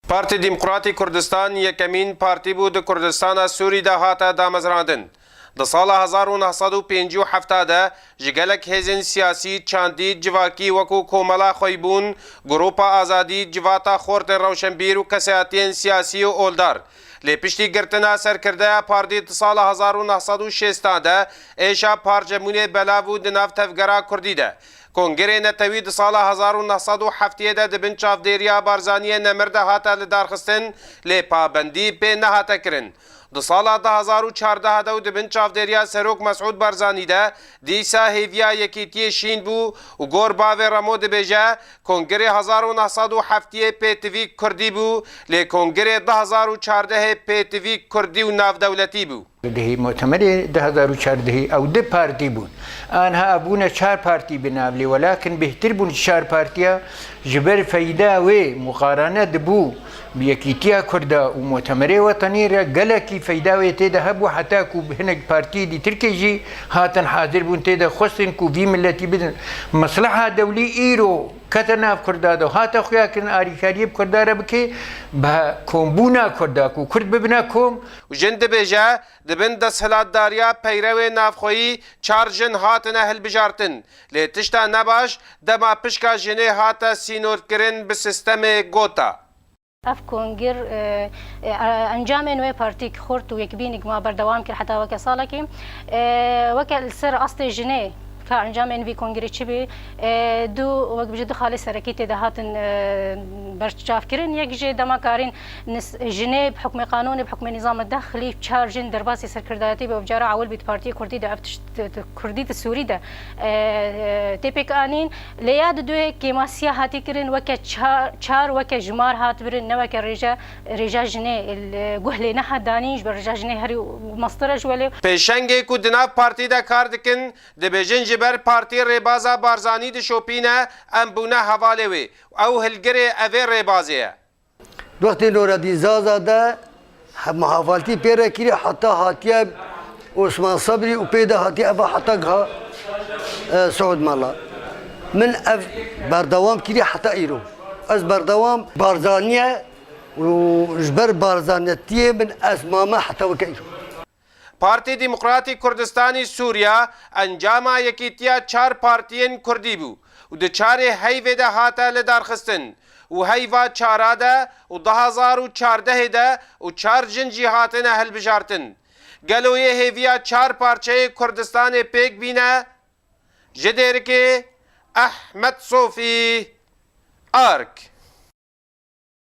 پارتی دموکراتی کردستان یکمین پارتی بود کردستان سوری ده هاته دامزراندن. د سال 1957 ده جگلک هزین سیاسی چاندی جواکی وکو کوملا خویبون گروپا آزادی جواتا خورد روشنبیر و کسیاتین سیاسی و اولدار لپشتی گرتنا سرکرده پارتی د سال 1960 ده ایشا پارچمون بلاو دناف تفگرا کردی ده. کنگره نتوی د سال 1970 ده دبن چافدیریا بارزانی نمرده هاته لدارخستن لی پابندی پی نهاته کرن. د سال 2014 ده دبن چافدیریا سروک مسعود بارزانی ده دیسا هیویا یکیتی شین بو و گور باوی رمو ده بیجه کنگره 1970 پی تیوی کردی بو لی کنگره 2014 پی تیوی کردی و ناف دولتی بو. ده مؤتمر 2014 او ده پارتی بود آنها ابونا 4 پارتی بنابلی ولكن بهتر بون 4 پارتیا جبر فایده و مقارنه دبو بيكيتيا كردا ومؤتمر وطني قالكي فايداوي تيدا هبو حتى كو هناك بارتي دي تركيجي هاتن حاضر بون تيدا خصن كو في ملتي بدن مصلحه دولي ايرو كتنا في كردا دو هاتا خويا كن اري شاريب كردا ربكي با كومبونا كردا كو كرد ببناكم وجند بيجا دبن دسهلات داريا پیروي نافخوي چارجن هاتن اهل بجارتن لي تشتا نباش دما پشكا جني هاتا سينور كرن بسيستم گوتا اف کنگر انجام نوع پارتی خورد و یک بینگ ما بردوام کرد حتی وقت ساله که وقت سر اصل جنه که انجام انوی کنگری چی بی دو وقت بجد خالی سرکیت دهاتن برچاف کردن یک جه دما کارین جنه بحکم قانون بحکم نظام الداخلی چهار جن درباسی سرکرداتی به وجاره عول بیت پارتی کردی ده کردی ده سوری ده تیپیک آنین لیاد دوی که ما سیاحتی کردن وقت چهار وقت جمار هات برن نه وقت رجا جنه گهلی نه دانیش بر رجا جنه هری مسترج ولی پیشنگی کو دنا پارتی ده کار دکن ده بجن بر پارتی ریبازا بارزانی ده شوپینه ام بونه حواله وی او هلگره اوه ریبازیه وقتی نوردین زازا ده محافلتی پیره کری حتی هاتیه عثمان صبری و پیده هاتیه اوه حتی سعود مالا من اف بردوام کری حتی ایرو از بردوام بارزانیه و جبر بارزانیتیه من اسمامه حتی وکه ایرو پارتی دموکراتی کردستانی سوریا انجام یکیتیا 4 پارتین کردی بو و ده 4 هیوه ده هاته لدارخستن و هیوه 4 ده و 2014 ده و 4 جنجی هاتن اهل بجارتن گلوی هیویا 4 پارچه کردستان پیک بینه جدیر که احمد صوفی آرک